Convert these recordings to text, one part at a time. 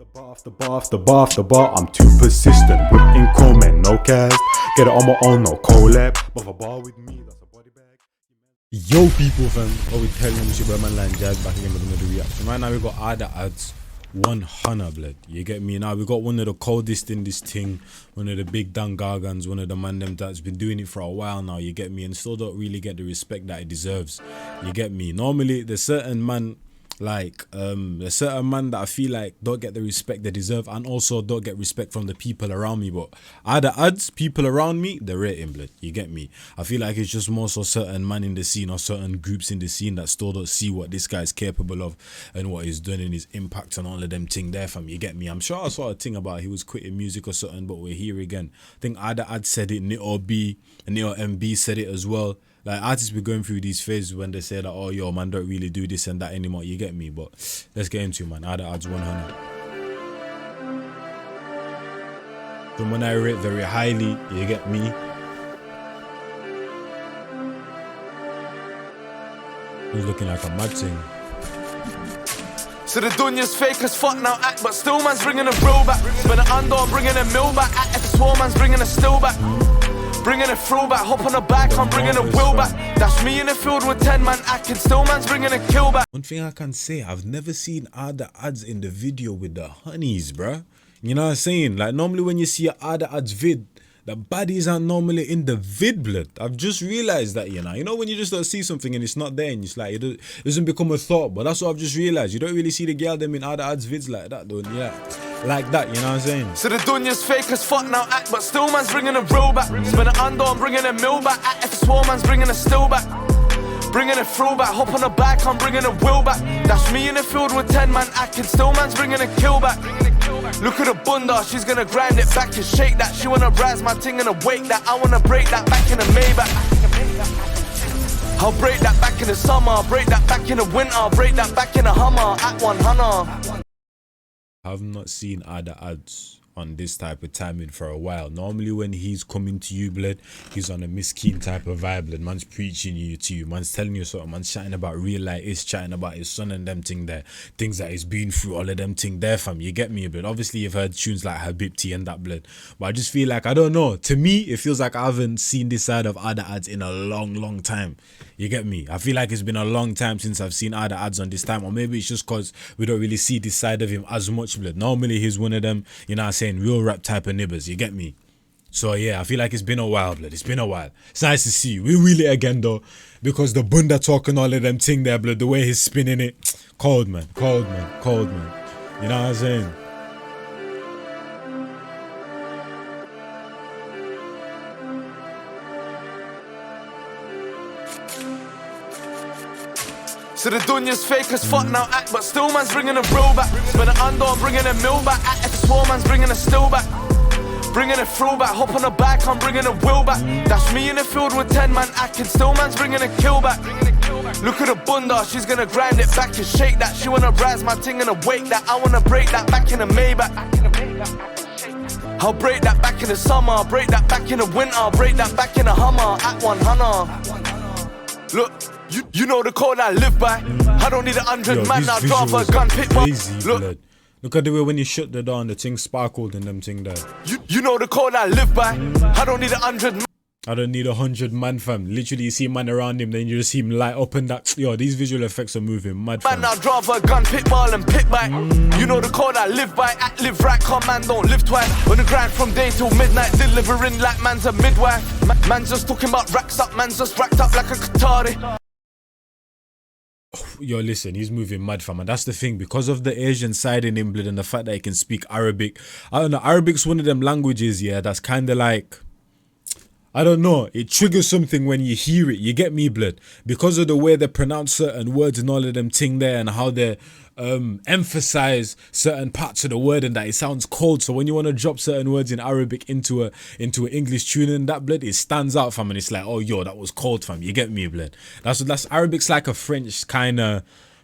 After bar, I'm too persistent. Whipping comment, no cast. Get it on my own, no collab. But a bar with me, that's a body bag. Yo, people, fam. What we telling them? It's your boy, man, Line Jazz, back again with another reaction. Right now, we got Ard Adz, 1hunna, blood. You get me? Now, we got one of the coldest in this thing. One of the big Dangagans, one of the man them that's been doing it for a while now. You get me? And still don't really get the respect that it deserves. You get me? Normally, there's certain man. Like there's certain man that I feel like don't get the respect they deserve, and also don't get respect from the people around me. But Ard Adz, people around me, they rate him, blood. You get me? I feel like it's just more so certain man in the scene or certain groups in the scene that still don't see what this guy's capable of and what he's doing and his impact on all of them thing there, fam. You get me? I'm sure I saw a thing about he was quitting music or something, but we're here again. I think Ard Adz said it, Nito B and Nito MB said it as well. Like, artists be going through these phases when they say that, oh, yo, man, don't really do this and that anymore. You get me? But let's get into it, man. Ard Adz 1hunna. Someone I rate very highly. You get me? He's looking like a mad thing. So the dunya's fake as fuck now act, but still man's bringing a bro back. Spin it under, I'm bringing a mill back. Act if it's war, man's bringing a still back. Bringing a throwback, hop on the back, I'm bringing a wheel back. That's me in the field with 10 man acting, still man's bringing a kill back. One thing I can say, I've never seen Ard Adz in the video with the honeys, bruh. You know what I'm saying? Like, normally when you see an Ard Adz vid, the baddies aren't normally in the vid, blood. I've just realized that, you know when you just don't see something and it's not there and it's like, it doesn't become a thought. But that's what I've just realized. You don't really see the girl them in Ard Adz vids like that, though. Yeah, like that, you know what I'm saying? So the dunya's fake as fuck now act, but still man's bringing a bro back. Spin it under, I'm bringing a mill back. Act if it's war, man's bringing a still back. Bringing a throwback, hop on the back, I'm bringing a wheel back. That's me in the field with 10 man acting, still man's bringing a kill back. Look at the bunda, she's gonna grind it back and shake that. She wanna rise my ting and awake that. I wanna break that back in the Maybach. I'll break that back in the summer, I'll break that back in the winter, I'll break that back in the Hummer at 1hunna. I've not seen Ard Adz on this type of timing for a while. Normally when he's coming to you, blood, he's on a miskeen type of vibe, blood. Man's preaching to you, man's telling you something, man's chatting about real life, is chatting about his son and them thing there, things that he's been through, all of them thing there, fam. You get me, blood? Obviously you've heard tunes like Habibti and that, blood, but I just feel like, I don't know, to me it feels like I haven't seen this side of Ard Adz in a long time. You get me? I feel like it's been a long time since I've seen Ard Adz on this time, or maybe it's just because we don't really see this side of him as much, blood. Normally he's one of them, you know what I'm saying, real rap type of nibbers. You get me? So yeah, I feel like it's been a while, blood. It's been a while. It's nice to see you. We really again though, because the bunda talking all of them thing there, blood, the way he's spinning it, cold man. You know what I'm saying? So the dunya's fake as fuck now act, but still man's bringing a bro back. Spin it under, I'm bringing a mill back. Act if it's war, man's bringing a still back. Bringing a throwback, hop on the back, I'm bringing a wheel back. That's me in the field with 10 man acting, still man's bringing a kill back. Look at the bunda, she's gonna grind it back and shake that. She wanna rise my ting and awake that. I wanna break that back in the Maybach. I'll break that back in the summer, I'll break that back in the winter, I'll break that back in the Hummer at 1hunna. Look, you know the code I live by. I don't need 100 man, I'll drive a gun, pick my look. Look at the way when you shut the door and the thing sparkled and them thing there. You know the code I live by. I don't need 100 man. I don't need 100 man, fam. Literally, you see man around him, then you just see him light up and that. Yo, these visual effects are moving mad, fam. Man, I'll drive a gun, pick ball and pick back. You know the code I live by. Act, live right, come man, don't live twice. On the grind from day till midnight, delivering like man's a midwife. Man's just talking about racks up, man's just racked up like a Qatari. Yo, listen, he's moving mad, fam, and that's the thing, because of the Asian side in him, blood, and the fact that he can speak Arabic. I don't know, Arabic's one of them languages, yeah, that's kind of like, I don't know, it triggers something when you hear it. You get me, blood? Because of the way they pronounce certain words and all of them thing there, and how they emphasize certain parts of the word and that it sounds cold. So when you want to drop certain words in Arabic into an English tune and that, blood, it stands out, fam, and it's like, oh yo, that was cold, fam. You get me, blood? That's Arabic's like a French kind of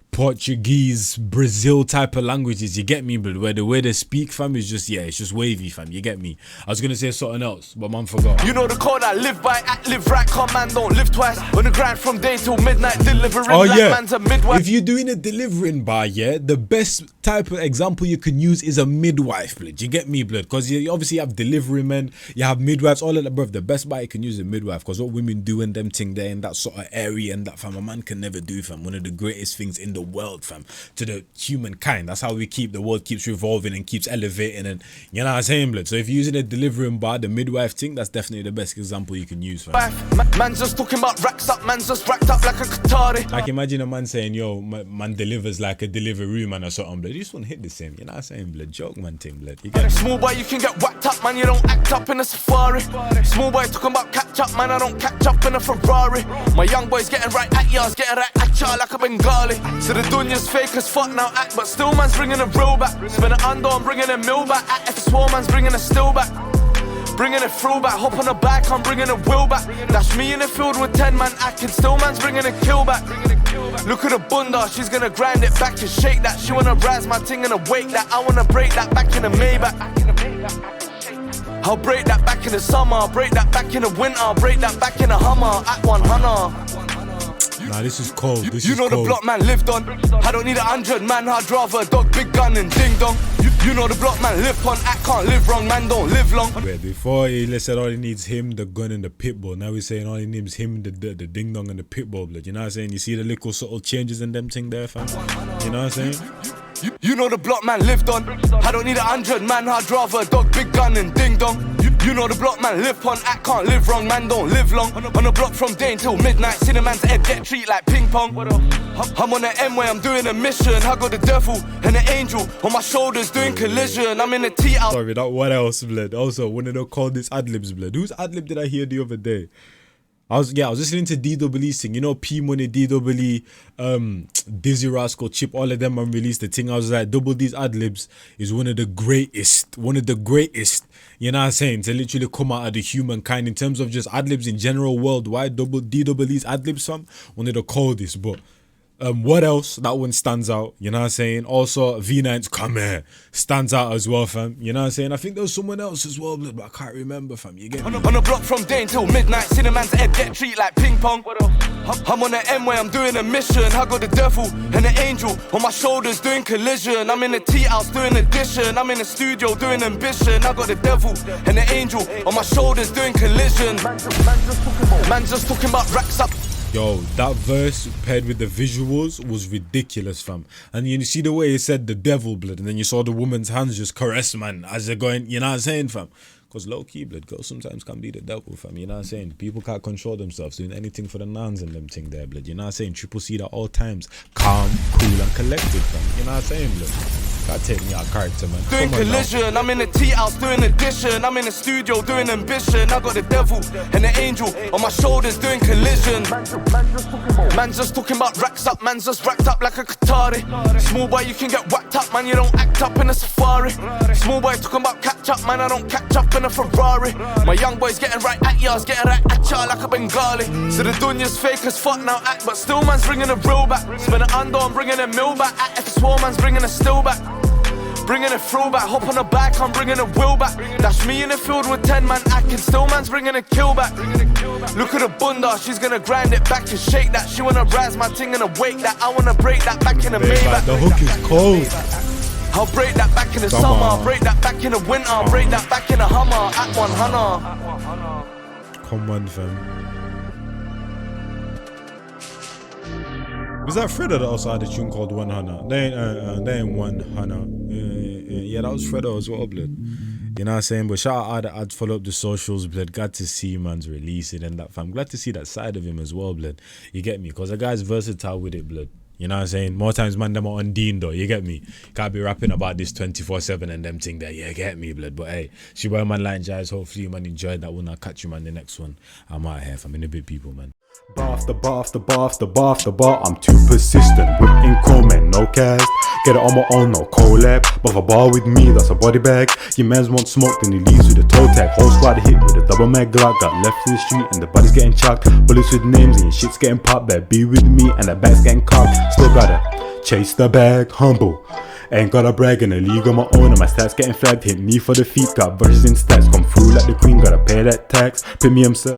Portuguese, Brazil type of languages, you get me, but where the way they speak, fam, is just, yeah, it's just wavy, fam, you get me. I was gonna say something else, but man forgot. You know the code I live by, act, live right, come man, don't live twice. On the grind from day till midnight, delivering like man's a midwife. If you're doing a delivering bar, yeah, the best type of example you can use is a midwife, blood. You get me, blood? Because you obviously have delivery men, you have midwives, all of that, bruv. The best part you can use is a midwife, because what women do in them thing there in that sort of area and that, fam, a man can never do, fam. One of the greatest things in the world, fam, to the humankind. That's how we keep the world keeps revolving and keeps elevating, and you know what I'm saying, blood. So if you're using a delivering bar, the midwife thing, that's definitely the best example you can use, fam. Man's just talking about racks up, man's just racked up like a Qatari. Like imagine a man saying, yo, man delivers like a delivery man or something, blood. You just won't hit the same, you know what I'm saying, blood? Joke man thing, blood. You get small boy, you can get whacked up, man, you don't act up in a safari. Small boy talking about catch up, man, I don't catch up in a Ferrari. My young boy's getting right at ya, getting right at ya like a Bengali. So the dunya's fake as fuck now act, but still man's bringing a real back. Spin it under, I'm bringing a mill back. Act if it's war, man's bringing a still back. Bringing it through back, hop on the back, I'm bringing a wheel back. That's me in the field with 10 man acting, still man's bringing a kill back. Look at the bunda, she's gonna grind it back and shake that. She wanna razz my ting and awake that. I wanna break that back in the Maybach. I'll break that back in the summer, I'll break that back in the winter, I'll break that back in the Hummer at 1hunna. Nah, this is cold. This you is know cold. The block man lived on. I don't need 100 man, I'd rather a dog, big gun and ding dong. You know the block man lived on. Act can't live wrong, man don't live long. Wait, before he said all he needs him, the gun and the pit bull. Now he's saying all he needs him, the ding dong and the pit bull, blood. You know what I'm saying? You see the little subtle changes in them thing there, fam? You know what I'm saying? You know the block man lived on. I don't need 100 man, I'd rather a dog, big gun and ding dong. You know the block man live on. Act can't live wrong, man don't live long. On the block from day until midnight, see the man's head get treated like ping pong. I'm on the M-way, I'm doing a mission. I got the devil and the angel on my shoulders doing collision. I'm in the T-out. Sorry, that what else, blood? Also, one of the coldest ad-libs, blood. Whose ad-lib did I hear the other day? I was listening to DWE's thing, you know, P Money, DWE, Dizzy Rascal, Chip, all of them released the thing. I was like, Double D's ad-libs is one of the greatest, you know what I'm saying, to literally come out of the humankind in terms of just ad-libs in general worldwide. DWE's ad-libs, fam, one of the coldest, but what else? That one stands out, you know what I'm saying? Also, V9's Come Here stands out as well, fam. You know what I'm saying? I think there was someone else as well, but I can't remember, fam. You get me? On the block from day until midnight, see the man's head get treated like ping pong. I'm on the M-way, I'm doing a mission. I got the devil and the angel on my shoulders doing collision. I'm in the T-house doing addition. I'm in the studio doing ambition. I got the devil and the angel on my shoulders doing collision. Man's just talking about racks up. Yo, that verse paired with the visuals was ridiculous, fam. And you see the way he said the devil, blood, and then you saw the woman's hands just caress, man, as they're going, you know what I'm saying, fam? Because low-key, blood, girls sometimes can be the devil, fam, you know what I'm saying? People can't control themselves, doing anything for the nans and them thing there, blood, you know what I'm saying? Triple C at all times, calm, cool, and collected, fam, you know what I'm saying, blood? Can't take me out of character, man. Doing collision, I'm in the T-house doing addition. I'm in the studio doing ambition. I got the devil and the angel on my shoulders doing collision. Man's just talking about racks up, man's just racked up like a Qatari. Small boy, you can get whacked up, man, you don't act up in a safari. Small boy talking about catch up, man, I don't catch up in a Ferrari. My young boy's getting right at ya, getting right at ya like a Bengali. So the dunya's fake as fuck now act, but still man's bringing a real back. Spin it under, I'm bringing a mill back. Act if it's war, man's bringing a still back. Bringing it through back, hop on the back, I'm bringing a wheel back. That's me in the field with 10 man acting, still man's bringing a kill back. Look at the bunda, she's gonna grind it back and shake that. She wanna razz my ting and awake that. I wanna break that back in the Maybach. The hook is cold. I'll break that back in the summer, I'll break that back in the winter, I'll break that back in the Hummer at 1hunna. Come on, fam. Was that Freddo that also had a tune called 1hunna? They ain't 1hunna. Yeah, that was Freddo as well, blood. You know what I'm saying? But shout out Ard Adz, follow up the socials, blood. Glad to see man's releasing and that, fam. Glad to see that side of him as well, blood. You get me? Because the guy's versatile with it, blood. You know what I'm saying? More times, man, them are undine, though. You get me? Can't be rapping about this 24/7 and them thing there. Yeah, get me, blood. But hey, she boy, man, like jazz. Hopefully, you man enjoyed that one. I'll catch you, man, the next one. I'm out here, fam. In a bit, people, man. Bar after bar after bar after bar after bar, I'm too persistent. Whipping comment, no cast. Get it on my own, no collab. But if a bar with me, that's a body bag. Your man's want smoke, then he leaves with a toe tag. Whole squad hit with a double mag Glock. Got left in the street and the body's getting chucked. Bullets with names and your shit's getting popped. Better be with me and that bag's getting cocked. Still gotta chase the bag, humble. Ain't gotta brag in a league on my own and my stats getting flagged. Hit me for the feet, got verses in stats. Come through like the queen, gotta pay that tax. Premium sir.